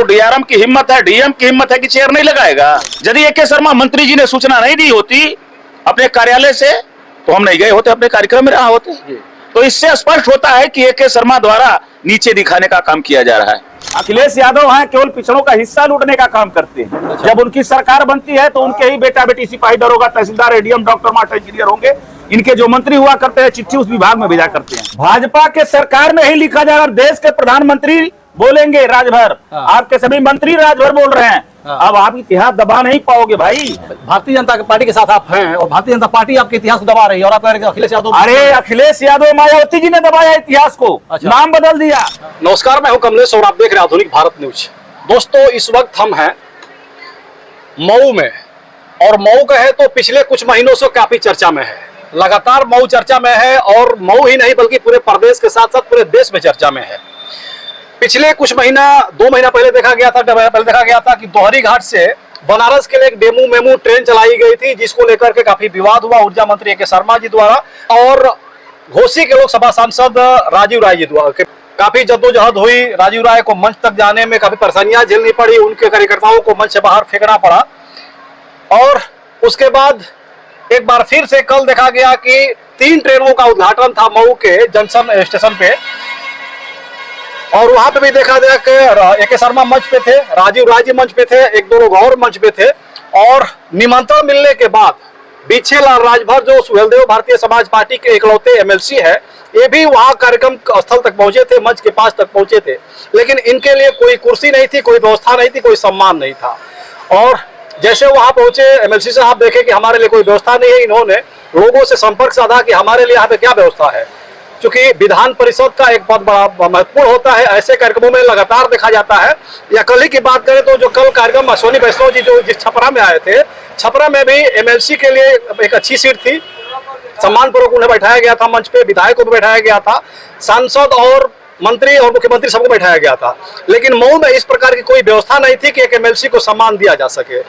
तो डीआरएम की हिम्मत है, डीएम की हिम्मत है कि चेयर नहीं लगाएगा। यदि ए.के. शर्मा मंत्री जी ने सूचना नहीं दी होती अपने कार्यालय से तो हम नहीं गए होते, अपने कार्यक्रम में रहा होते। तो इससे स्पष्ट होता है कि ए.के. शर्मा द्वारा नीचे दिखाने का काम किया जा रहा है। अखिलेश यादव हैं केवल पिछड़ों का हिस्सा लूटने का काम करते हैं। जब उनकी सरकार बनती है तो उनके ही बेटा बेटी सिपाही दरोगा तहसीलदार एडीएम डॉक्टर मास्टर इंजीनियर होंगे। इनके जो मंत्री हुआ करते हैं चिट्ठी उस विभाग में भेजा करते हैं। भाजपा के सरकार में ही लिखा जा रहा है, देश के प्रधानमंत्री बोलेंगे राजभर, आपके सभी मंत्री राजभर बोल रहे हैं। अब आप इतिहास दबा नहीं पाओगे भाई। भारतीय जनता पार्टी के साथ आप हैं और भारतीय जनता पार्टी आपके इतिहास को दबा रही है और आप कह रहे हैं अखिलेश यादव। अरे अखिलेश यादव मायावती जी ने दबाया इतिहास को। अच्छा। नाम बदल दिया। नमस्कार, मैं हूं कमलेश और आप देख रहे हैं आधुनिक भारत न्यूज। दोस्तों, इस वक्त हम हैं मऊ में और मऊ कहे तो पिछले कुछ महीनों से काफी चर्चा में है। लगातार मऊ चर्चा में है और मऊ ही नहीं बल्कि पूरे प्रदेश के साथ साथ पूरे देश में चर्चा में है। पिछले कुछ महीना 2 महीना पहले देखा गया था कि दोहरी घाट से बनारस के लिए एक डेमू मेमू ट्रेन चलाई गई थी, जिसको लेकर के काफी विवाद हुआ ऊर्जा मंत्री ए.के. शर्मा जी द्वारा और घोसी के लोकसभा सांसद राजीव राय जी द्वारा। काफी जद्दोजहद हुई, राजीव राय को मंच तक जाने में काफी परेशानियां झेलनी पड़ी, उनके कार्यकर्ताओं को मंच से बाहर फेंकना पड़ा। और उसके बाद एक बार फिर से कल देखा गया कि 3 ट्रेनों का उद्घाटन था मऊ के जंक्शन स्टेशन पे और वहां पे भी देखा गया कि ए.के. शर्मा मंच पे थे, राजीव राय जी मंच पे थे, 1-2 लोग और मंच पे थे। और निमंत्रण मिलने के बाद बिछेलाल राजभर जो सुहेलदेव भारतीय समाज पार्टी के इकलौते एमएलसी है, ये भी वहां कार्यक्रम स्थल तक पहुंचे थे, मंच के पास तक पहुंचे थे। लेकिन इनके लिए कोई कुर्सी नहीं थी, कोई व्यवस्था नहीं थी, कोई सम्मान नहीं था। और जैसे वहां पहुंचे एमएलसी साहब देखे कि हमारे लिए कोई व्यवस्था नहीं है, इन्होंने लोगों से संपर्क साधा कि हमारे लिए यहाँ पे क्या व्यवस्था है। क्योंकि विधान परिषद का एक बहुत बड़ा महत्वपूर्ण होता है, ऐसे कार्यक्रमों में लगातार देखा जाता है। या कल ही की बात करें तो जो कल कार्यक्रम अश्विनी वैष्णव जी जो जिस छपरा में आए थे, छपरा में भी एमएलसी के लिए एक अच्छी सीट थी, सम्मानपूर्वक उन्हें बैठाया गया था मंच पे, विधायकों को बैठाया गया था, सांसद और मंत्री और मुख्यमंत्री सबको बैठाया गया था। लेकिन मऊ में इस प्रकार की कोई व्यवस्था नहीं थी कि एक एमएलसी को सम्मान दिया जा सके।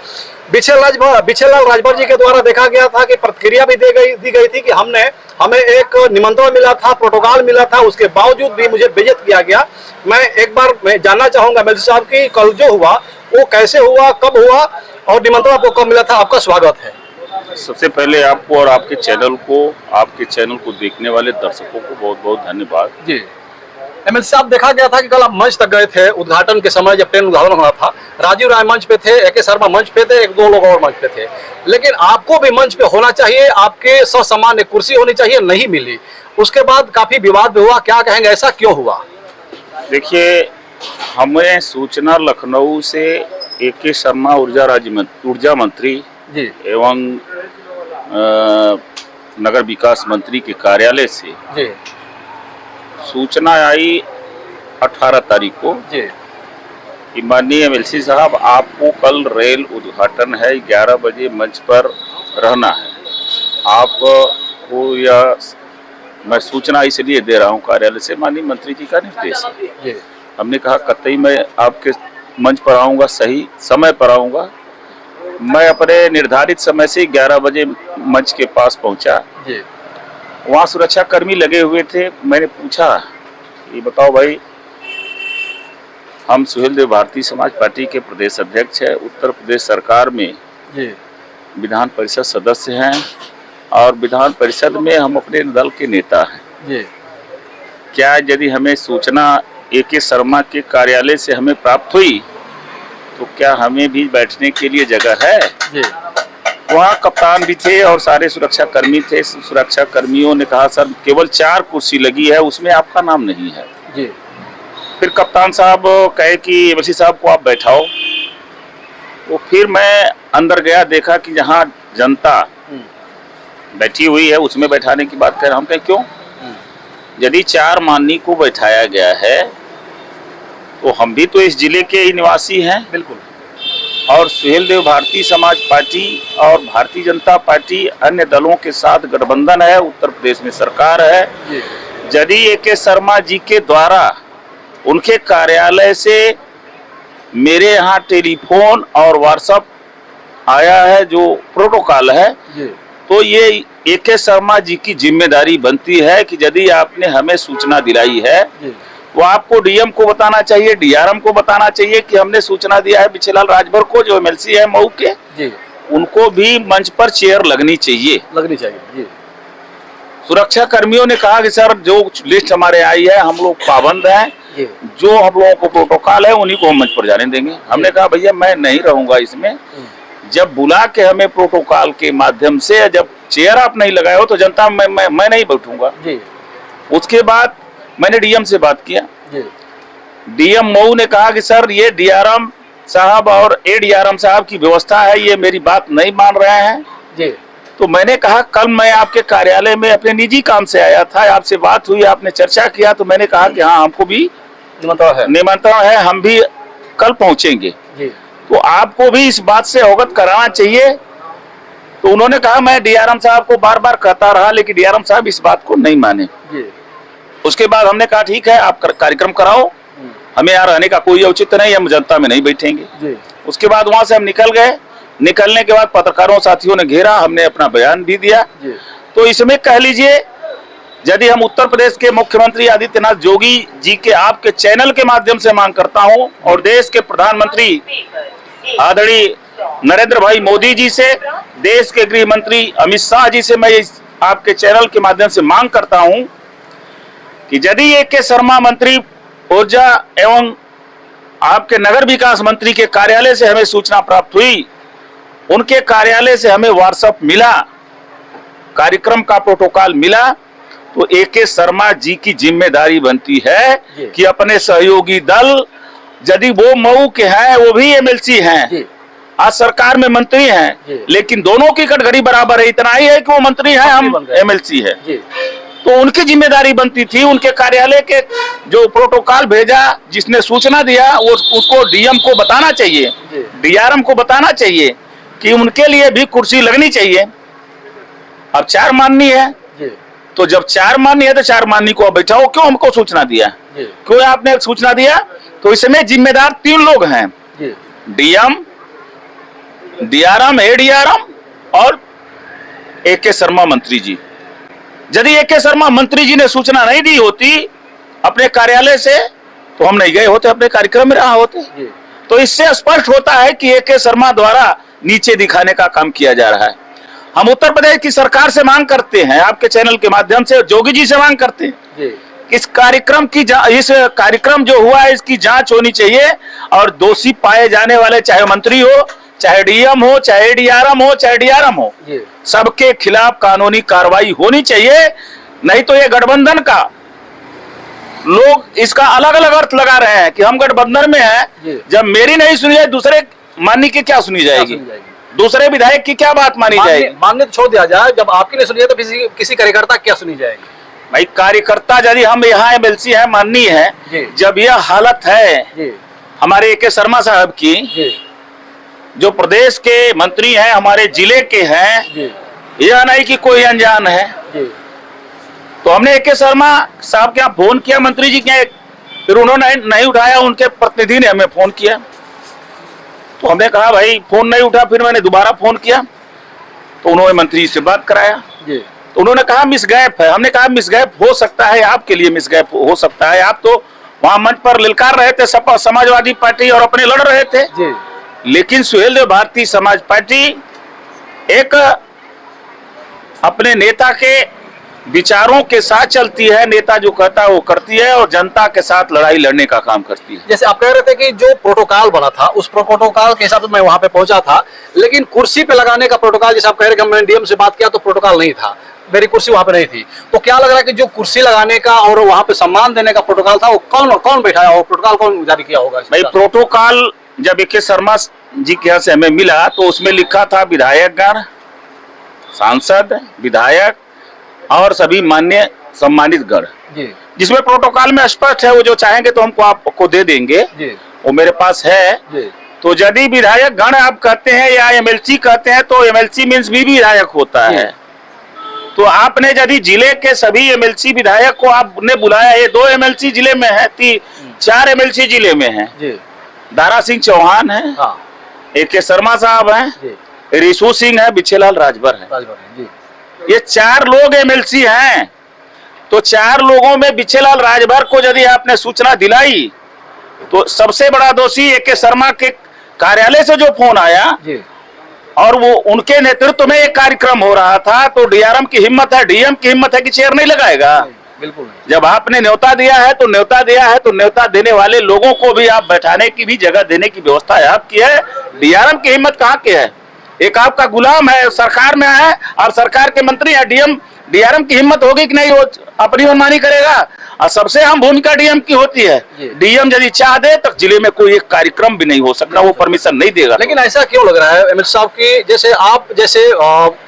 बिछेलाल राजभर जी के द्वारा देखा गया था कि प्रतिक्रिया भी दी गई थी कि हमें एक निमंत्रण मिला था, प्रोटोकॉल मिला था, उसके बावजूद भी मुझे बेइज्जत किया गया। मैं जानना चाहूंगा एमएलसी साहब की कल जो हुआ वो कैसे हुआ, कब हुआ और निमंत्रण आपको कब मिला था? आपका स्वागत है। सबसे पहले आपको और आपके चैनल को देखने वाले दर्शकों को बहुत बहुत धन्यवाद जी। एमएलसी साहब, देखा गया था कि कल आप मंच तक गए थे उद्घाटन के समय, जब ट्रेन उद्घाटन हुआ था। राजीव राय मंच पे थे, ए.के. शर्मा मंच पे थे, 1-2 लोग और मंच पे थे। लेकिन आपको भी मंच पे होना चाहिए, आपके ससम्मान एक कुर्सी होनी चाहिए, नहीं मिली। उसके बाद काफी विवाद भी हुआ, क्या कहेंगे, ऐसा क्यों हुआ? देखिए, हमें सूचना लखनऊ से ए.के. शर्मा ऊर्जा मंत्री जी एवं नगर विकास मंत्री के कार्यालय से जी सूचना आई 18 तारीख को कि माननीय एमएलसी साहब, आपको कल रेल उद्घाटन है, 11 बजे मंच पर रहना है। आपको यह मैं सूचना इसलिए दे रहा हूं कार्यालय से, माननीय मंत्री जी का निर्देश है। हमने कहा कतई मैं आपके मंच पर आऊँगा, सही समय पर आऊँगा। मैं अपने निर्धारित समय से 11 बजे मंच के पास पहुँचा। वहाँ सुरक्षा कर्मी लगे हुए थे। मैंने पूछा, ये बताओ भाई, हम सुहेलदेव भारतीय समाज पार्टी के प्रदेश अध्यक्ष है, उत्तर प्रदेश सरकार में विधान परिषद सदस्य हैं और विधान परिषद में हम अपने दल के नेता हैं। क्या यदि हमें सूचना ए.के. शर्मा के कार्यालय से हमें प्राप्त हुई तो क्या हमें भी बैठने के लिए जगह है? वहाँ कप्तान भी थे और सारे सुरक्षा कर्मी थे। सुरक्षा कर्मियों ने कहा सर केवल 4 कुर्सी लगी है, उसमें आपका नाम नहीं है जी। फिर कप्तान साहब कहे कि एमएलसी साहब को आप बैठाओ। तो फिर मैं अंदर गया, देखा कि जहाँ जनता बैठी हुई है उसमें बैठाने की बात कर रहा हूँ। कहे क्यों? यदि 4 माननीय को बैठाया गया है तो हम भी तो इस जिले के ही निवासी हैं। बिल्कुल। और सुहेलदेव भारतीय समाज पार्टी और भारतीय जनता पार्टी अन्य दलों के साथ गठबंधन है, उत्तर प्रदेश में सरकार है। यदि ए.के. शर्मा जी के द्वारा उनके कार्यालय से मेरे यहाँ टेलीफोन और व्हाट्सएप आया है जो प्रोटोकॉल है, तो ये ए.के. शर्मा जी की जिम्मेदारी बनती है कि यदि आपने हमें सूचना दिलाई है तो आपको डीएम को बताना चाहिए, डीआरएम को बताना चाहिए कि हमने सूचना दिया है बिछेलाल राजभर को, जो एमएलसी है मऊ के जी, उनको भी मंच पर चेयर लगनी चाहिए जी। सुरक्षा कर्मियों ने कहा कि सर जो लिस्ट हमारे आई है हम लोग पाबंद हैं, जो हम लोगों को प्रोटोकॉल है उन्हीं को हम मंच पर जाने देंगे। हमने कहा भैया मैं नहीं रहूंगा इसमें, जब बुला के हमें प्रोटोकॉल के माध्यम से जब चेयर आप नहीं लगाए हो तो जनता मैं नहीं बैठूंगा। उसके बाद मैंने डीएम से बात किया, डीएम मऊ ने कहा कि सर ये डीआरएम साहब और एडीआरएम साहब की व्यवस्था है, ये मेरी बात नहीं मान रहे हैं। तो मैंने कहा कल मैं आपके कार्यालय में अपने निजी काम से आया था, आपसे बात हुई, आपने चर्चा किया, तो मैंने कहा कि हाँ हमको भी निमंत्रण है, हम भी कल पहुंचेंगे, तो आपको भी इस बात से अवगत कराना चाहिए। तो उन्होंने कहा मैं डीआरएम साहब को बार बार कहता रहा, लेकिन डीआरएम साहब इस बात को नहीं माने। उसके बाद हमने कहा ठीक है आप कार्यक्रम कराओ, हमें यहाँ रहने का कोई औचित्य नहीं, हम जनता में नहीं बैठेंगे। उसके बाद वहां से हम निकल गए। निकलने के बाद पत्रकारों साथियों ने घेरा, हमने अपना बयान भी दिया। तो इसमें कह लीजिए यदि हम उत्तर प्रदेश के मुख्यमंत्री आदित्यनाथ जोगी जी के आपके चैनल के माध्यम से मांग करता हूं और देश के प्रधानमंत्री आदरणीय नरेंद्र भाई मोदी जी से, देश के गृह मंत्री अमित शाह जी से मैं आपके चैनल के माध्यम से मांग करता हूं कि यदि ए.के. शर्मा मंत्री ऊर्जा एवं आपके नगर विकास मंत्री के कार्यालय से हमें सूचना प्राप्त हुई, उनके कार्यालय से हमें व्हाट्सएप मिला, कार्यक्रम का प्रोटोकॉल मिला, तो ए.के. शर्मा जी की जिम्मेदारी बनती है कि अपने सहयोगी दल, यदि वो मऊ के हैं, वो भी एमएलसी हैं, आज सरकार में मंत्री हैं, लेकिन दोनों की कटघरी बराबर है, इतना ही है कि वो मंत्री हैं, हम एमएलसी है, तो उनकी जिम्मेदारी बनती थी उनके कार्यालय के जो प्रोटोकॉल भेजा, जिसने सूचना दिया, वो उसको डीएम को बताना चाहिए, डीआरएम को बताना चाहिए कि उनके लिए भी कुर्सी लगनी चाहिए। अब 4 माननी है, तो जब 4 माननी है तो 4 माननी को बैठाओ, क्यों हमको सूचना दिया, क्यों आपने सूचना दिया? तो इसमें जिम्मेदार 3 लोग हैं, डीएम, डीआरएम, एडीआरएम और ए.के. शर्मा मंत्री जी। यदि ए.के. शर्मा मंत्री जी ने सूचना नहीं दी होती अपने कार्यालय से, तो हम नहीं गए होते, अपने कार्यक्रम में रहा होते। तो इससे स्पष्ट होता है कि ए.के. शर्मा द्वारा नीचे दिखाने का काम किया जा रहा है। हम उत्तर प्रदेश की सरकार से मांग करते हैं, आपके चैनल के माध्यम से जोगी जी से मांग करते हैं, इस कार्यक्रम जो हुआ है इसकी जांच होनी चाहिए, और दोषी पाए जाने वाले चाहे मंत्री हो, चाहे डीएम हो, चाहे डीआरएम हो, चाहे डीआरएम हो, सबके खिलाफ कानूनी कार्रवाई होनी चाहिए। नहीं तो ये गठबंधन का लोग इसका अलग अलग अर्थ लगा रहे हैं कि हम गठबंधन में हैं, जब मेरी नहीं सुनी जाए दूसरे माननी की क्या सुनी जाएगी, दूसरे विधायक की क्या बात मानी जाएगी? मानने तो छोड़ दिया जाए, जब आपकी नहीं सुनी जाए तो किसी कार्यकर्ता क्या सुनी जाएगी? भाई कार्यकर्ता यदि हम यहाँ एमएलसी है, माननी है, जब यह हालत है हमारे ए.के. शर्मा साहब की, जो प्रदेश के मंत्री हैं, हमारे जिले के हैं, यह नहीं कि कोई अनजान है। तो हमने ए.के. शर्मा साहब के यहाँ फोन किया, मंत्री जी के, फिर उन्होंने नहीं उठाया, उनके प्रतिनिधि ने हमें फोन किया, तो हमने कहा भाई फोन नहीं उठा, फिर मैंने दोबारा फोन किया, तो उन्होंने मंत्री से बात कराया, तो उन्होंने कहा मिसगैप है। हमने कहा मिसगैप हो सकता है, आपके लिए मिसगैप हो सकता है, आप तो वहां मंच पर ललकार रहे थे, सपा समाजवादी पार्टी और अपने लड़ रहे थे, लेकिन सुहेल देव भारतीय समाज पार्टी एक अपने नेता के विचारों के साथ चलती है, नेता जो कहता है वो करती है, और जनता के साथ लड़ाई लड़ने का काम करती है। जैसे आप कह रहे थे कि जो प्रोटोकॉल बना था उस प्रोटोकॉल के हिसाब से मैं वहां पे पहुंचा था, लेकिन कुर्सी पे लगाने का प्रोटोकॉल, जैसे आप कह रहे हैं कि मैंने डीएम से बात किया तो प्रोटोकॉल नहीं था, मेरी कुर्सी वहां पे नहीं थी, तो क्या लग रहा है कि जो कुर्सी लगाने का और वहां पे सम्मान देने का प्रोटोकॉल था, वो कौन बैठाया हो, प्रोटोकॉल कौन जारी किया होगा? भाई प्रोटोकॉल जब ए.के. शर्मा जी के यहाँ से हमें मिला तो उसमें लिखा था विधायकगण, सांसद, विधायक और सभी मान्य सम्मानित गण, जिसमें प्रोटोकॉल में स्पष्ट है, वो जो चाहेंगे तो हमको आपको दे देंगे, वो मेरे पास है। तो यदि विधायक गण आप कहते हैं या एमएलसी कहते हैं, तो एमएलसी मीन्स भी विधायक होता है। तो आपने यदि जिले के सभी एमएलसी विधायक को आपने बुलाया, ये 2 एमएलसी जिले में है, 4 एमएलसी जिले में है, दारा सिंह चौहान है, ए.के. शर्मा साहब हैं, रिशु सिंह है, बिछेलाल राजभर है, ये 4 लोग एमएलसी हैं। तो 4 लोगों में बिछेलाल राजभर को यदि आपने सूचना दिलाई तो सबसे बड़ा दोषी ए.के. शर्मा के कार्यालय से जो फोन आया और वो उनके नेतृत्व में एक कार्यक्रम हो रहा था, तो डीआरएम की हिम्मत है, डीएम की हिम्मत है कि चेयर नहीं लगाएगा। बिल्कुल। जब आपने न्योता दिया है तो न्योता दिया है, तो न्योता देने वाले लोगों को भी आप बैठाने की भी जगह देने की व्यवस्था है आपकी है। डीआरएम की हिम्मत कहाँ के है? एक आपका गुलाम है, सरकार में है और सरकार के मंत्री है। डीआरएम की हिम्मत होगी कि नहीं वो अपनी मनमानी करेगा? और सबसे अहम भूमिका डीएम की होती है। डीएम यदि चाह दे तो जिले में कोई एक कार्यक्रम भी नहीं हो सकता, वो परमिशन नहीं देगा। लेकिन ऐसा क्यों लग रहा है एमएलसी साहब की, जैसे आप जैसे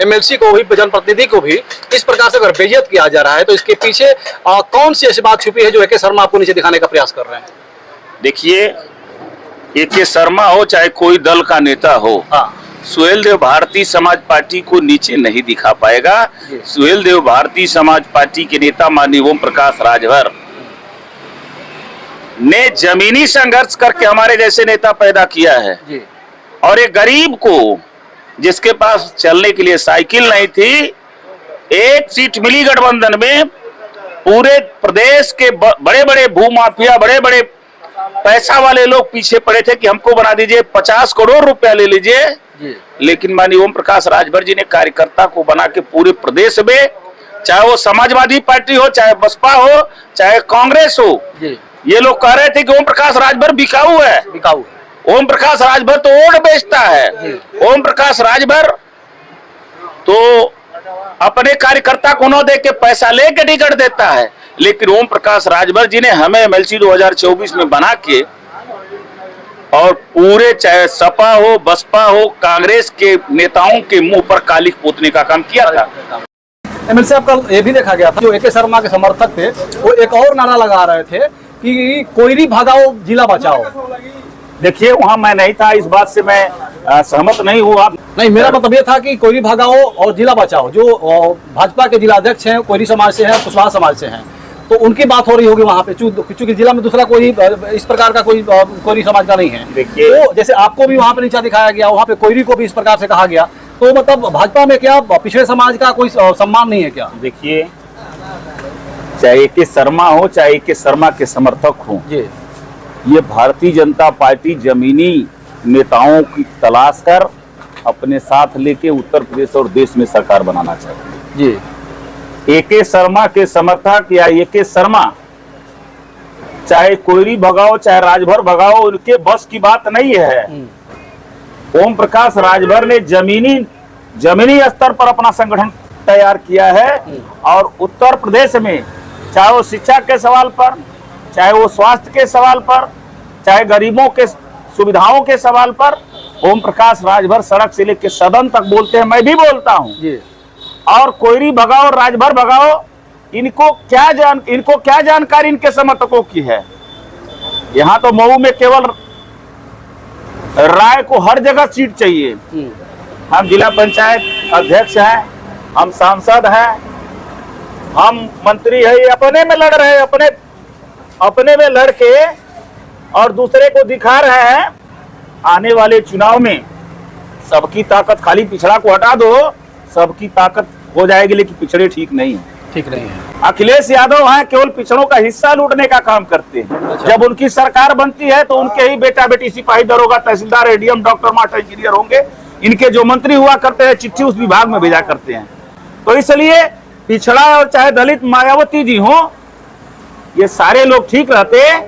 एमएलसी को भी, जनप्रतिनिधि को भी इस प्रकार से अगर बेइज्जत किया जा रहा है, तो इसके पीछे कौन सी ऐसी बात छुपी है जो ए.के. शर्मा आपको नीचे दिखाने का प्रयास कर रहे हैं? देखिए, ए.के. शर्मा हो चाहे कोई दल का नेता हो, सुहेल देव भारतीय समाज पार्टी को नीचे नहीं दिखा पाएगा। सुहेल देव भारतीय समाज पार्टी के नेता माननीय ओम प्रकाश राजभर ने जमीनी संघर्ष करके हमारे जैसे नेता पैदा किया है। और एक गरीब को जिसके पास चलने के लिए साइकिल नहीं थी, एक सीट मिली गठबंधन में। पूरे प्रदेश के बड़े बड़े भूमाफिया, बड़े बड़े पैसा वाले लोग पीछे पड़े थे कि हमको बना दीजिए, 50 करोड़ रुपया ले लीजिए। लेकिन माननीय ओम प्रकाश राजभर जी ने कार्यकर्ता को बना के पूरे प्रदेश में, चाहे वो समाजवादी पार्टी हो, चाहे बसपा हो, चाहे कांग्रेस हो, ये लोग कह रहे थे कि ओम प्रकाश राजभर बिकाऊ है। ओम प्रकाश राजभर तो वोट बेचता है। ओम प्रकाश राजभर तो अपने कार्यकर्ता को न दे के पैसा लेके टिकट देता है। लेकिन ओम प्रकाश राजभर जी ने हमें एमएलसी 2024 में बना के और पूरे चाहे सपा हो, बसपा हो, कांग्रेस के नेताओं के मुंह पर कालिख पोतने का काम किया था। एमएलसी साहब कल ये भी देखा गया था, जो ए.के. शर्मा के समर्थक थे वो एक और नारा लगा रहे थे कि कोयरी भगाओ जिला बचाओ। देखिए, वहां मैं नहीं था, इस बात से मैं सहमत नहीं हुआ। नहीं, मेरा मतलब ये था कि कोयरी भगाओ और जिला बचाओ। जो भाजपा के जिला अध्यक्ष हैं कोयरी समाज से हैं, कुशवाहा समाज से हैं, तो उनकी बात हो रही होगी वहाँ पे, क्योंकि जिला में दूसरा कोई इस प्रकार का कोयरी समाज का नहीं है। तो जैसे आपको भी वहाँ पे नीचा दिखाया गया, वहाँ पे कोयरी को भी इस प्रकार से कहा गया, तो मतलब भाजपा में क्या पिछड़े समाज का कोई सम्मान नहीं है क्या? देखिए, चाहे ए.के. शर्मा हो, चाहे ए.के. शर्मा के समर्थक हो, ये भारतीय जनता पार्टी जमीनी नेताओं की तलाश कर अपने साथ लेके उत्तर प्रदेश और देश में सरकार बनाना चाहती है। ए.के. शर्मा के समर्थक या ए.के. शर्मा चाहे कोयरी भगाओ चाहे राजभर भगाओ, उनके बस की बात नहीं है। ओम प्रकाश राजभर ने जमीनी स्तर पर अपना संगठन तैयार किया है और उत्तर प्रदेश में चाहे वो शिक्षा के सवाल पर, चाहे वो स्वास्थ्य के सवाल पर, चाहे गरीबों के सुविधाओं के सवाल पर, ओम प्रकाश राजभर सड़क से लेकर सदन तक बोलते हैं, मैं भी बोलता हूँ। और कोयरी भगाओ राजभर भगाओ, इनको क्या जानकारी इनके समर्थकों की है? यहाँ तो मऊ में केवल राय को हर जगह सीट चाहिए। हम जिला पंचायत अध्यक्ष हैं, हम सांसद हैं, हम मंत्री है, अपने में लड़ रहे हैं, अपने में लड़के और दूसरे को दिखा रहे हैं। आने वाले चुनाव में सबकी ताकत, खाली पिछड़ा को हटा दो, सबकी ताकत हो जाएगी, लेकिन पिछड़े ठीक नहीं है। अखिलेश यादव हैं, केवल पिछड़ों का हिस्सा लूटने का काम करते हैं। जब उनकी सरकार बनती है तो उनके ही बेटा बेटी सिपाही दरोगा तहसीलदार एडीएम डॉक्टर मास्टर इंजीनियर होंगे। इनके जो मंत्री हुआ करते हैं चिट्ठी उस विभाग में भेजा करते हैं। तो इसलिए पिछड़ा और चाहे दलित मायावती जी हो, ये सारे लोग ठीक रहते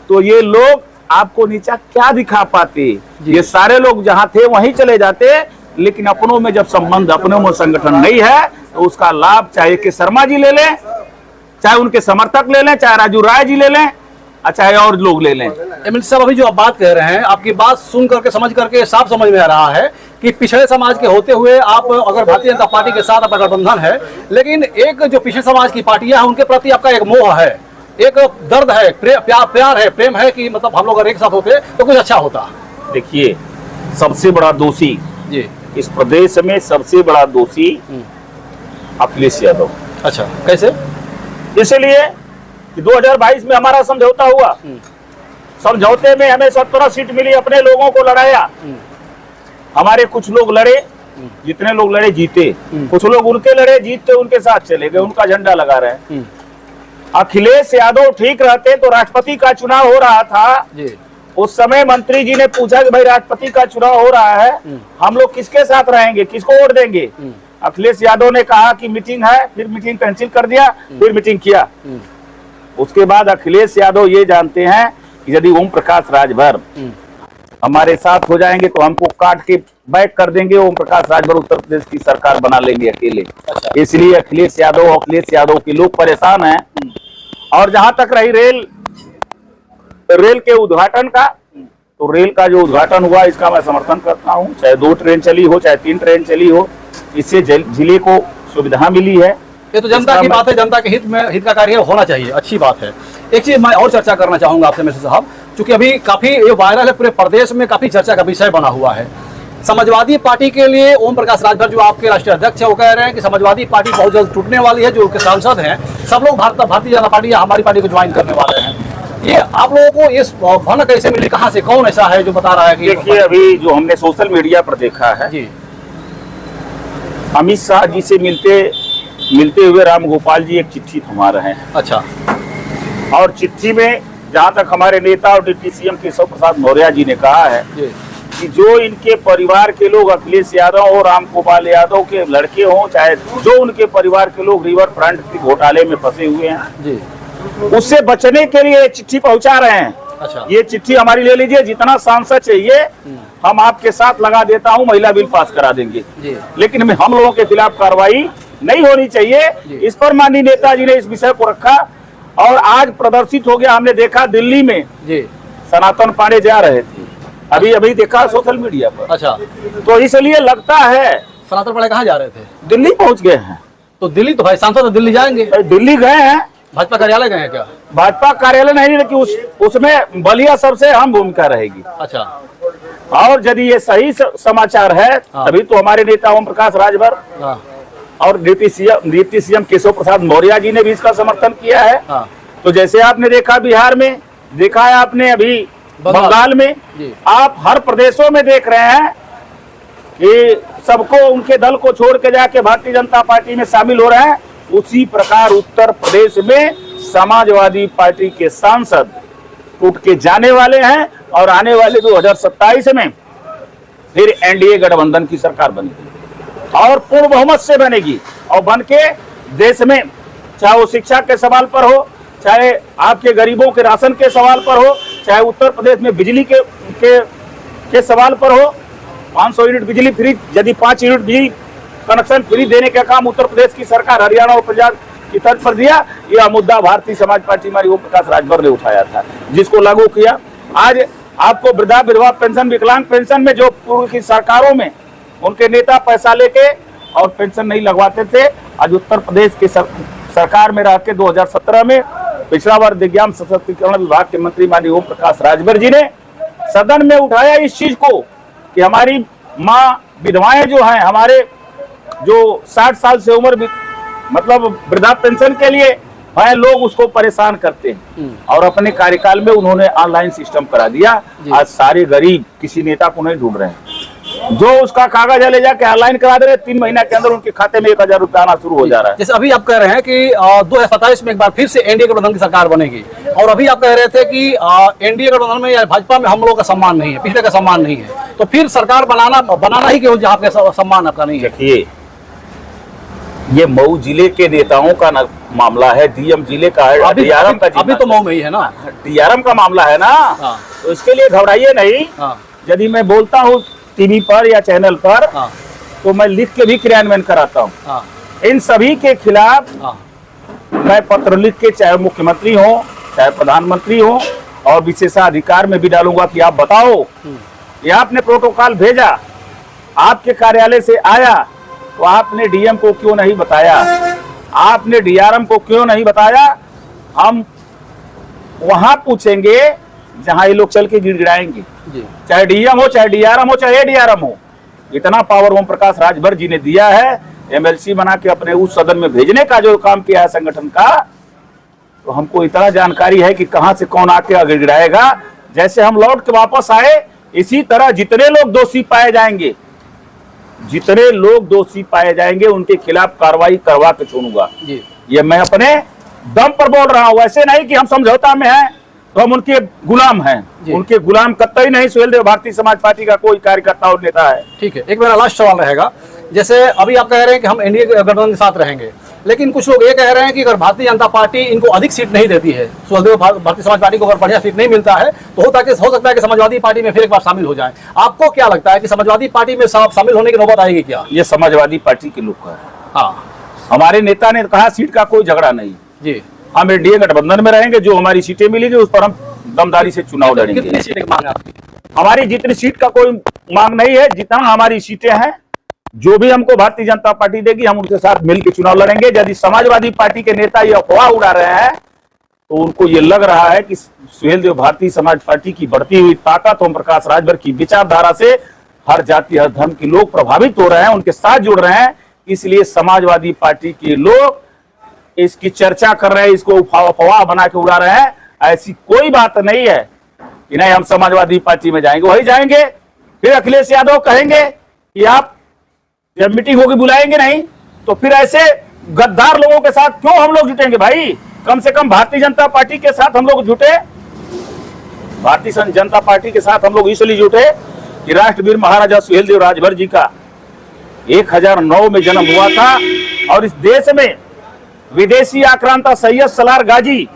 तो ये लोग आपको नीचा क्या दिखा पाते? ये सारे लोग जहां थे वहीं चले जाते। लेकिन अपनों में जब संबंध, अपनों में संगठन नहीं है, तो उसका लाभ चाहे ए.के. शर्मा जी ले लें, चाहे उनके समर्थक ले लें, चाहे राजू राय जी ले लें, चाहे और लोग ले लें। एमएलसी साहब, अभी जो आप बात कह रहे हैं, आपकी बात सुन करके समझ करके साफ समझ में आ रहा है कि पिछड़े समाज के होते हुए आप अगर भारतीय जनता पार्टी के साथ आपका गठबंधन है, लेकिन एक जो पिछड़े समाज की पार्टियां हैं उनके प्रति आपका एक मोह है, एक दर्द है, प्यार है, प्रेम है कि मतलब हम लोग अगर एक साथ होते तो कुछ अच्छा होता। देखिए, सबसे बड़ा दोषी इस प्रदेश में, सबसे बड़ा दोषी अखिलेश यादव। अच्छा, कैसे? इसलिए कि 2022 में हमारा समझौता हुआ, समझौते में हमें 17 सीट मिली, अपने लोगों को लड़ाया। हमारे कुछ लोग लड़े, जितने लोग लड़े जीते, कुछ लोग उनके लड़े जीतते उनके साथ चले गए, उनका झंडा लगा रहे हैं। अखिलेश यादव ठीक रहते तो राष्ट्रपति का चुनाव हो रहा था जी। उस समय मंत्री जी ने पूछा कि भाई राष्ट्रपति का चुनाव हो रहा है, हम लोग किसके साथ रहेंगे, किसको वोट देंगे। अखिलेश यादव ने कहा कि मीटिंग है, फिर मीटिंग कैंसिल कर दिया, फिर मीटिंग किया। उसके बाद अखिलेश यादव ये जानते हैं कि यदि ओम प्रकाश राजभर हमारे साथ हो जाएंगे तो हमको काट के बैक कर देंगे, ओम प्रकाश राजभर उत्तर प्रदेश की सरकार बना लेंगे अकेले। इसलिए अखिलेश यादव के लोग परेशान हैं। और जहां तक रही रेल के उद्घाटन का, तो रेल का जो उद्घाटन हुआ इसका मैं समर्थन करता हूं। चाहे 2 ट्रेन चली हो, चाहे 3 ट्रेन चली हो, इससे जिले को सुविधा मिली है। ये तो जनता की बात है, जनता के हित का कार्य होना चाहिए, अच्छी बात है। एक चीज मैं और चर्चा करना चाहूंगा आपसे मिश्र साहब, क्योंकि अभी काफी ये वायरल है, पूरे प्रदेश में काफी चर्चा का विषय बना हुआ है। समाजवादी पार्टी के लिए ओम प्रकाश राजभर जो आपके राष्ट्रीय अध्यक्ष है, वो कह रहे हैं कि समाजवादी पार्टी बहुत जल्द टूटने वाली है। जो उनके सांसद हैं सब लोग भारतीय जनता पार्टी या हमारी पार्टी को ज्वाइन करने वाले हैं। ये आप लोगों को ये भनक कैसे मिली, कहाँ से, कौन ऐसा है जो बता रहा है कि? देखिए, अभी जो हमने सोशल मीडिया पर देखा है जी, अमित शाह जी से मिलते हुए रामगोपाल जी एक चिट्ठी थमा रहे हैं। अच्छा। और चिट्ठी में जहां तक हमारे नेता और डिप्टी सीएम केशव प्रसाद मौर्य जी ने कहा है कि जो इनके परिवार के लोग अखिलेश यादव और रामगोपाल यादव के लड़के हों, चाहे जो उनके परिवार के लोग रिवर फ्रंट के घोटाले में फंसे हुए हैं जी, उससे बचने के लिए चिट्ठी पहुंचा रहे हैं। अच्छा। ये चिट्ठी हमारी ले लीजिए, जितना सांसद चाहिए हम आपके साथ लगा देता हूं, महिला बिल पास करा देंगे जी। लेकिन हम लोगों के खिलाफ कार्रवाई नहीं होनी चाहिए। इस पर माननीय नेताजी ने इस विषय को रखा और आज प्रदर्शित हो गया। हमने देखा दिल्ली में जी, सनातन पांडे जा रहे थे, अभी देखा सोशल मीडिया पर। अच्छा। तो इसलिए लगता है सनातन पांडे कहाँ जा रहे थे? दिल्ली पहुंच गए हैं। तो दिल्ली तो भाई सांसद दिल्ली जाएंगे, दिल्ली गए हैं। भाजपा कार्यालय गए हैं क्या? भाजपा कार्यालय नहीं, लेकिन उसमें बलिया सबसे अहम भूमिका रहेगी। अच्छा। और यदि ये सही समाचार है तभी तो हमारे नेता ओम प्रकाश राजभर और डिप्टी सीएम केशव प्रसाद मौर्य जी ने भी इसका समर्थन किया है। तो जैसे आपने देखा बिहार में, देखा है आपने अभी बंगाल में, आप हर प्रदेशों में देख रहे हैं कि सबको उनके दल को छोड़ के जाके भारतीय जनता पार्टी में शामिल हो रहे हैं। उसी प्रकार उत्तर प्रदेश में समाजवादी पार्टी के सांसद टूट के जाने वाले हैं और आने वाले 2027 में फिर एनडीए गठबंधन की सरकार बनेगी और पूर्ण बहुमत से बनेगी। और बन के देश में, चाहे वो शिक्षा के सवाल पर हो, चाहे आपके गरीबों के राशन के सवाल पर हो, चाहे उत्तर प्रदेश में बिजली के सवाल पर हो, 500 यूनिट बिजली फ्री, यदि 5 यूनिट बिजली कनेक्शन फ्री देने का काम उत्तर प्रदेश की सरकार हरियाणा और पंजाब की तर्ज पर दिया। यह मुद्दा भारतीय समाज पार्टी हमारी ओम प्रकाश राजभर ने उठाया था, जिसको लागू किया। आज आपको वृद्धा विधवा पेंशन, विकलांग पेंशन में जो पूर्व की सरकारों में उनके नेता पैसा लेके और पेंशन नहीं लगवाते थे, आज उत्तर प्रदेश की सरकार में रह के 2017 में पिछड़ा वर्ग दिव्यांग सशक्तिकरण विभाग के मंत्री माननीय ओम प्रकाश राजभर जी ने सदन में उठाया इस चीज को कि हमारी माँ विधवाएं जो हैं, हमारे जो 60 साल से उम्र मतलब वृद्धा पेंशन के लिए है, लोग उसको परेशान करते हैं। और अपने कार्यकाल में उन्होंने ऑनलाइन सिस्टम करा दिया। आज सारे गरीब किसी नेता को नहीं ढूंढ रहे हैं, जो उसका कागज ले जाके ऑनलाइन करा दे रहे, 3 महीना के अंदर उनके खाते में 1000 रुपया आना शुरू हो जा रहा है। जैसे अभी आप कह रहे हैं कि 2027 में एक बार फिर से एनडीए गठबंधन की सरकार बनेगी, और अभी आप कह रहे थे कि एनडीए गठबंधन में या भाजपा में हम लोगों का सम्मान नहीं है, पिछले का सम्मान नहीं है, तो फिर सरकार बनाना ही क्यों जहाँ का सम्मान आपका नहीं है? देखिए, ये मऊ जिले के नेताओं का मामला है, डीएम जिले का है, डीआरएम का। अभी तो मऊ में ही है ना, डीआरएम का मामला है ना। तो इसके लिए घबराइए नहीं। यदि मैं बोलता हूँ टीवी पर या चैनल पर, तो मैं लिख के भी क्रियान्वयन कराता हूँ। इन सभी के खिलाफ मैं पत्र लिख के, चाहे मुख्यमंत्री हो, चाहे प्रधानमंत्री हो, और विशेषाधिकार में भी डालूंगा कि आप बताओ, ये आपने प्रोटोकॉल भेजा, आपके कार्यालय से आया, तो आपने डीएम को क्यों नहीं बताया, आपने डीआरएम को क्यों नहीं बताया? हम वहां पूछेंगे जहां ये लोग चल के गिड़गिड़ाएंगे, चाहे डीएम हो, चाहे डीआरएम हो, चाहे डीआरएम हो। इतना पावर ओम प्रकाश राजभर जी ने दिया है, एमएलसी बना के अपने उस सदन में भेजने का जो काम किया है संगठन का, तो हमको इतना जानकारी है कि कहां से कौन आके गिड़गिड़ाएगा। जैसे हम लौट के वापस आए, इसी तरह जितने लोग दोषी पाए जाएंगे, उनके खिलाफ कार्रवाई करवा के छोड़ूंगा। ये मैं अपने दम पर बोल रहा हूँ, ऐसे नहीं कि हम समझौता में हैं तो हम उनके गुलाम हैं। उनके गुलाम कतई नहीं। सुहेल देव भारतीय समाज पार्टी का कोई कार्यकर्ता और नेता है। ठीक है, एक मेरा लास्ट सवाल रहेगा, जैसे अभी आप कह रहे हैं कि हम एनडीए गठबंधन के साथ रहेंगे, लेकिन कुछ लोग ये कह रहे हैं कि अगर भारतीय जनता पार्टी इनको अधिक सीट नहीं देती है, सुहेल देव भारतीय समाज पार्टी को अगर बढ़िया सीट नहीं मिलता है, तो हो सकता है कि समाजवादी पार्टी में फिर एक बार शामिल हो जाए। आपको क्या लगता है कि समाजवादी पार्टी में शामिल होने की नौबत आएगी क्या? ये समाजवादी पार्टी के लोग है। हाँ, हमारे नेता ने कहा सीट का कोई झगड़ा नहीं जी, हम एनडीए गठबंधन में रहेंगे, जो हमारी सीटें मिलेगी उस पर हम दमदारी से चुनाव लड़ेंगे। कितनी सीटें की मांग है आपकी? हमारी जितनी सीट का कोई मांग नहीं है, जितना हमारी सीटें हैं, जो भी हमको भारतीय जनता पार्टी देगी हम उनके साथ मिलकर चुनाव लड़ेंगे। यदि समाजवादी पार्टी के नेता ये अफवाह उड़ा रहे हैं तो उनको ये लग रहा है कि सुहेल देव भारतीय समाज पार्टी की बढ़ती हुई ताकत ओम प्रकाश राजभर की विचारधारा से हर जाति हर धर्म के लोग प्रभावित हो रहे हैं, उनके साथ जुड़ रहे हैं। इसलिए समाजवादी पार्टी के लोग इसकी चर्चा कर रहे हैं, इसको अफवाह बना के उड़ा रहे हैं। ऐसी कोई बात नहीं है कि नहीं हम समाजवादी पार्टी में जाएंगे, वही जाएंगे। फिर अखिलेश यादव कहेंगे कि आप जब मीटिंग होगी बुलाएंगे नहीं, तो फिर ऐसे गद्दार लोगों के साथ क्यों हम लोग जुटेंगे भाई? कम से कम भारतीय जनता पार्टी के साथ हम लोग जुटे। भारतीय जनता पार्टी के साथ हम लोग इसलिए जुटे कि राष्ट्रवीर महाराजा सुहेल देव राजभर जी का 1009 में जन्म हुआ था और इस देश में विदेशी आक्रांता सैयद सलार गाजी,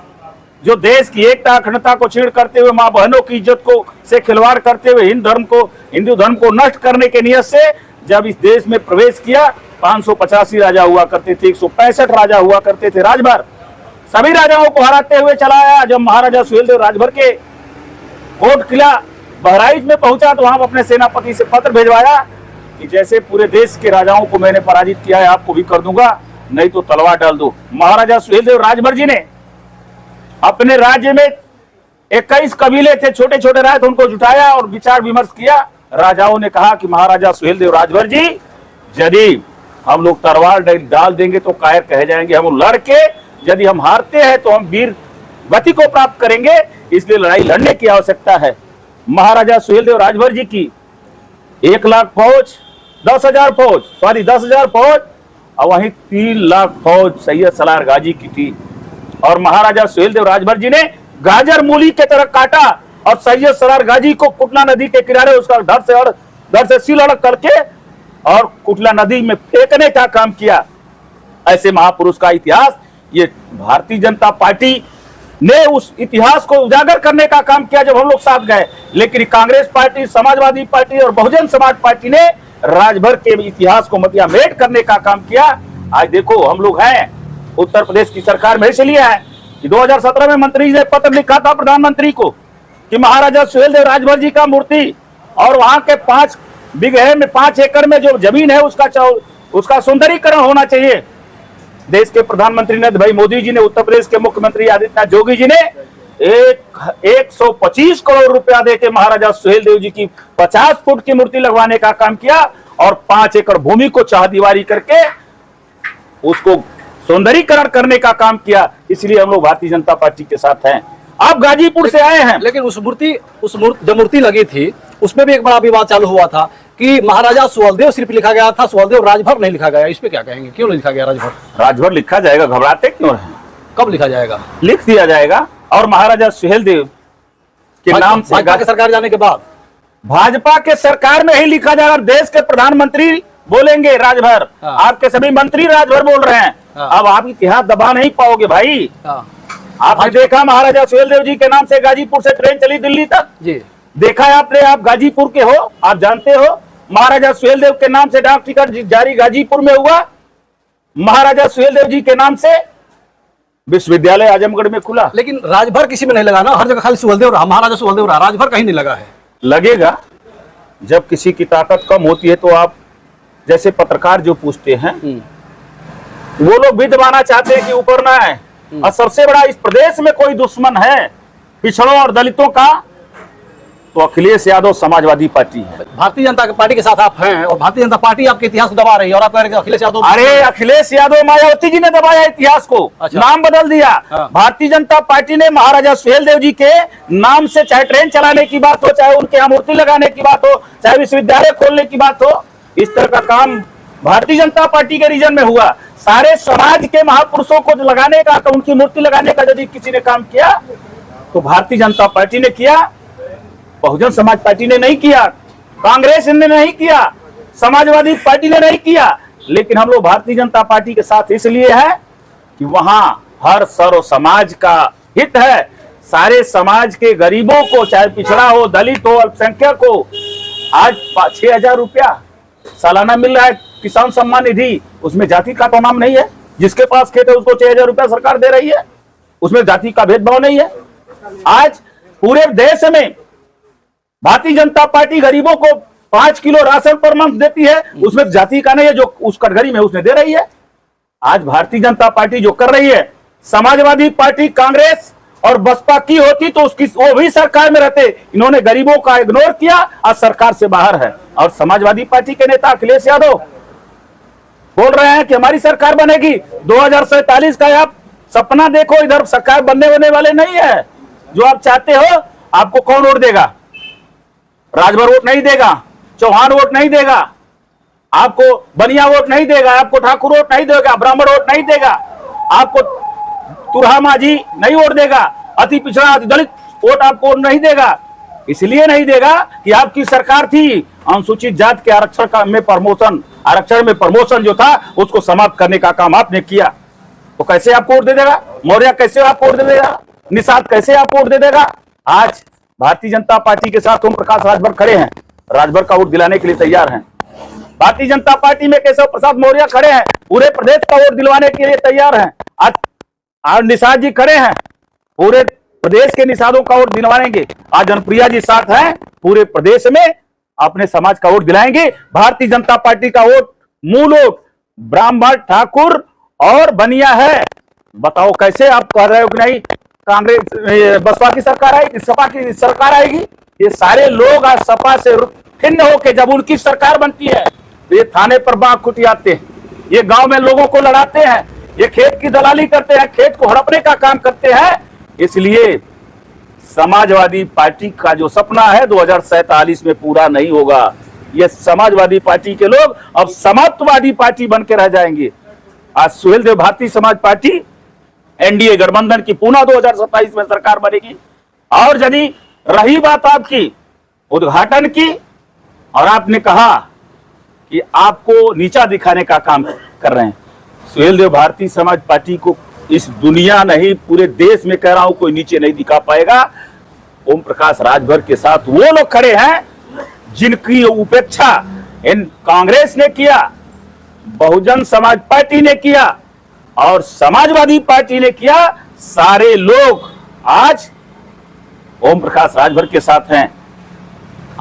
जो देश की एकता अखंडता को छीन करते हुए मां बहनों की इज्जत को से खिलवाड़ करते हुए हिंदू धर्म को नष्ट करने के नियत से जब इस देश में प्रवेश किया, 585 राजा हुआ करते थे, 165 राजा हुआ करते थे। राजभर सभी राजाओं को हराते हुए चला आया। जब महाराजा सुहेल देव राजभर के कोट किला बहराइच में पहुंचा तो वहां अपने सेनापति से पत्र भेजवाया कि जैसे पूरे देश के राजाओं को मैंने पराजित किया है, आपको भी कर दूंगा, नहीं तो तलवार डाल दो। महाराजा सुहेल देव राजभर जी ने अपने राज्य में 21 कबीले थे, छोटे छोटे राज, उनको जुटाया और विचार विमर्श किया। राजाओं ने कहा कि महाराजा सुहेल देव राजभर जी, यदि हम लोग तलवार डाल देंगे तो कायर कहे जाएंगे, हम लड़के यदि हम हारते हैं तो हम वीर गति को प्राप्त करेंगे, इसलिए लड़ाई लड़ने की आवश्यकता है। महाराजा सुहेल देव राजभर जी की 1 लाख फौज, 10,000 फौज और वहीं 3 लाख फौज सैयद सलार गाजी की थी। और महाराजा सुहेल देव राजभर जी ने गाजर मूली के तरह काटा और सैयद सलार गाजी को कुटला नदी के किनारे उसका धड़ से सिल अलग करके और कुटला नदी में फेंकने का काम किया। ऐसे महापुरुष का इतिहास ये भारतीय जनता पार्टी ने उस इतिहास को उजागर करने का काम किया जब हम लोग साथ गए। लेकिन कांग्रेस पार्टी, समाजवादी पार्टी और बहुजन समाज पार्टी ने राजभर के इतिहास को मतियामेट करने का काम किया। आज देखो हम लोग हैं उत्तर प्रदेश की सरकार में, इसलिए है कि 2017 में मंत्री ने पत्र लिखा था प्रधानमंत्री को कि महाराजा सुहेल देव राजभर जी का मूर्ति और वहां के 5 बीघे में 5 एकड़ में जो जमीन है उसका सुंदरीकरण होना चाहिए। देश के प्रधानमंत्री नरेंद्र भाई मोदी जी ने, उत्तर प्रदेश के मुख्यमंत्री आदित्यनाथ जोगी जी ने 125 करोड़ रुपया देके महाराजा सुहेल देव जी की 50 फुट की मूर्ति लगवाने का काम किया और 5 एकड़ भूमि को चाहदीवारी करके उसको सौंदर्यीकरण करने का काम किया। इसलिए हम लोग भारतीय जनता पार्टी के साथ हैं। आप गाजीपुर से आए हैं, लेकिन जब मूर्ति लगी थी उसमें भी एक बड़ा विवाद चालू हुआ था कि महाराजा सुहेलदेव सिर्फ लिखा गया था, सुहेलदेव राजभर नहीं लिखा गया। इस पे क्या कहेंगे, क्यों नहीं लिखा गया राजभर? राजभर लिखा जाएगा, घबराते क्यों हैं? कब लिखा जाएगा? लिख दिया जाएगा। और महाराजा सुहेलदेव के नाम से भाजपा के सरकार जाने के बाद, भाजपा के सरकार में ही लिखा जाएगा। देश के प्रधानमंत्री बोलेंगे राजभर, आपके सभी मंत्री राजभर बोल रहे हैं। अब आप इतिहास दबा नहीं पाओगे भाई। आपने देखा महाराजा सुहेलदेव जी के नाम से गाजीपुर से ट्रेन चली दिल्ली तक जी, देखा है आपने? आप गाजीपुर के हो, आप जानते हो महाराजा सुहेलदेव के नाम से डाक टिकट जारी गाजीपुर में हुआ। महाराजा सुहेलदेव जी के नाम से विश्वविद्यालय आजमगढ़ में खुला। लेकिन राजभर किसी में नहीं लगा ना, हर जगह खाली सुहेलदेव रहा, महाराजा सुहेलदेव रहा, राजभर कहीं नहीं लगा है। लगेगा जब किसी की ताकत कम होती है तो आप जैसे पत्रकार जो पूछते हैं वो लोग भी दबाना चाहते हैं कि ऊपर ना है। और सबसे बड़ा इस प्रदेश में कोई दुश्मन है पिछड़ों और दलितों का तो अखिलेश यादव समाजवादी पार्टी है। भारतीय जनता पार्टी के साथ आप हैं और भारतीय जनता पार्टी आपके इतिहास को दबा रही है और आप कह रहे हैं अखिलेश यादव। अरे अखिलेश यादव, मायावती जी ने दबाया इतिहास को। अच्छा। नाम बदल दिया। भारतीय जनता पार्टी ने महाराजा सुहेलदेव जी के नाम से चाहे ट्रेन चलाने की बात हो, चाहे उनके यहाँ मूर्ति लगाने की बात हो, चाहे विश्वविद्यालय खोलने की बात हो, इस तरह का काम भारतीय जनता पार्टी के रीजन में हुआ। सारे समाज के महापुरुषों को लगाने का, उनकी मूर्ति लगाने का यदि किसी ने काम किया तो भारतीय जनता पार्टी ने किया, बहुजन समाज पार्टी ने नहीं किया, कांग्रेस ने नहीं किया, समाजवादी पार्टी ने नहीं किया। लेकिन हम लोग भारतीय जनता पार्टी के साथ इसलिए है कि वहां हर सर्व समाज का हित है। सारे समाज के गरीबों को, चाहे पिछड़ा हो, दलित हो, अल्पसंख्यक हो, आज 6,000 रुपया सालाना मिल रहा है किसान सम्मान निधि। उसमें जाति का तो नाम नहीं है, जिसके पास खेत है उसको 6,000 रुपया सरकार दे रही है, उसमें जाति का भेदभाव नहीं है। आज पूरे देश में भारतीय जनता पार्टी गरीबों को 5 किलो राशन पर मंथ देती है, उसमें जाति का नहीं है, जो उस कैटेगरी में उसने दे रही है। आज भारतीय जनता पार्टी जो कर रही है, समाजवादी पार्टी, कांग्रेस और बसपा की होती तो उसकी वो भी सरकार में रहते। इन्होंने गरीबों का इग्नोर किया, आज सरकार से बाहर है। और समाजवादी पार्टी के नेता अखिलेश यादव बोल रहे हैं कि हमारी सरकार बनेगी 2047 का। आप सपना देखो, इधर सरकार बनने वाले नहीं है। जो आप चाहते हो, आपको कौन वोट देगा? राजभर वोट नहीं देगा, चौहान वोट नहीं देगा, आपको बनिया वोट नहीं देगा, आपको ठाकुर वोट नहीं देगा, ब्राह्मण वोट नहीं देगा, आपको तुरहा माझी नहीं वोट देगा, अति पिछड़ा, अति दलित वोट आपको नहीं देगा। इसलिए नहीं देगा कि आपकी सरकार थी अनुसूचित जाति के आरक्षण में प्रमोशन जो था उसको समाप्त करने का काम आपने किया। तो कैसे आपको वोट दे देगा? मौर्य कैसे आपको वोट दे देगा? निषाद कैसे आपको वोट दे देगा? आज भारतीय जनता पार्टी के साथ ओम प्रकाश राजभर खड़े हैं, राजभर का वोट दिलाने के लिए तैयार हैं। भारतीय जनता पार्टी में केशव प्रसाद मौर्य खड़े हैं, पूरे प्रदेश का वोट दिलवाने के लिए तैयार हैं। आज निषाद जी खड़े हैं, पूरे प्रदेश के निषादों का वोट दिलवाएंगे। आज जनप्रिया जी साथ हैं, पूरे प्रदेश में अपने समाज का वोट दिलाएंगे। भारतीय जनता पार्टी का वोट मूल वोट ब्राह्मण, ठाकुर और बनिया है। बताओ कैसे आप कह रहे हो कि नहीं कांग्रेस बसपा की सरकार आएगी, सपा की सरकार आएगी? ये सारे लोग आज सपा से खिन्न होकर जब उनकी सरकार बनती है तो ये थाने पर बाघ कुटियाते हैं, ये गांव में लोगों को लड़ाते हैं, ये खेत की दलाली करते हैं, खेत को हड़पने का काम करते हैं। इसलिए समाजवादी पार्टी का जो सपना है 2047 में पूरा नहीं होगा। ये समाजवादी पार्टी के लोग अब समाजवादी पार्टी बन के रह जाएंगे। आज सुहेल देव भारतीय समाज पार्टी एनडीए गठबंधन की पुनः 2027 में सरकार बनेगी। और यदि रही बात आपकी उद्घाटन की, और आपने कहा कि आपको नीचा दिखाने का काम कर रहे हैं, सुहेल देव भारतीय समाज पार्टी को इस दुनिया नहीं पूरे देश में कह रहा हूं कोई नीचे नहीं दिखा पाएगा। ओम प्रकाश राजभर के साथ वो लोग खड़े हैं जिनकी उपेक्षा इन कांग्रेस ने किया, बहुजन समाज पार्टी ने किया और समाजवादी पार्टी ने किया। सारे लोग आज ओम प्रकाश राजभर के साथ हैं।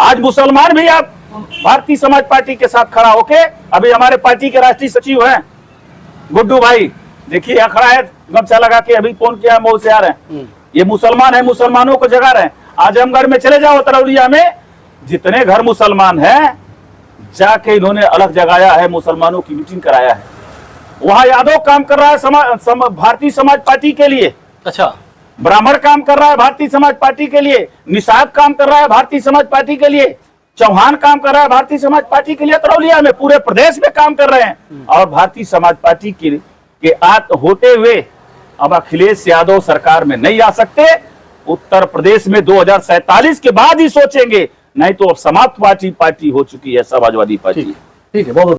आज मुसलमान भी आप भारतीय समाज पार्टी के साथ खड़ा होके, अभी हमारे पार्टी के राष्ट्रीय सचिव हैं गुड्डू भाई, देखिए यहाँ खड़ा है, गमछा लगा के अभी फोन किया, मऊ से आ रहे हैं। ये मुसलमान है, मुसलमानों को जगा रहे हैं। आजमगढ़ में चले जाओ, तरौलिया में जितने घर मुसलमान हैं जाके इन्होंने अलग जगाया है, मुसलमानों की मीटिंग कराया है। वहां यादव काम कर रहा है भारतीय समाज पार्टी के लिए, अच्छा, ब्राह्मण काम कर रहा है भारतीय समाज पार्टी के लिए, निषाद काम कर रहा है भारतीय समाज पार्टी के लिए, चौहान काम कर रहा है भारतीय समाज पार्टी के लिए, तरौलिया में पूरे प्रदेश में काम कर रहे हैं। और भारतीय समाज पार्टी के होते हुए अब अखिलेश यादव सरकार में नहीं आ सकते। उत्तर प्रदेश में 2047 के बाद ही सोचेंगे, नहीं तो समाजवादी पार्टी हो चुकी है समाजवादी पार्टी। ठीक है, बहुत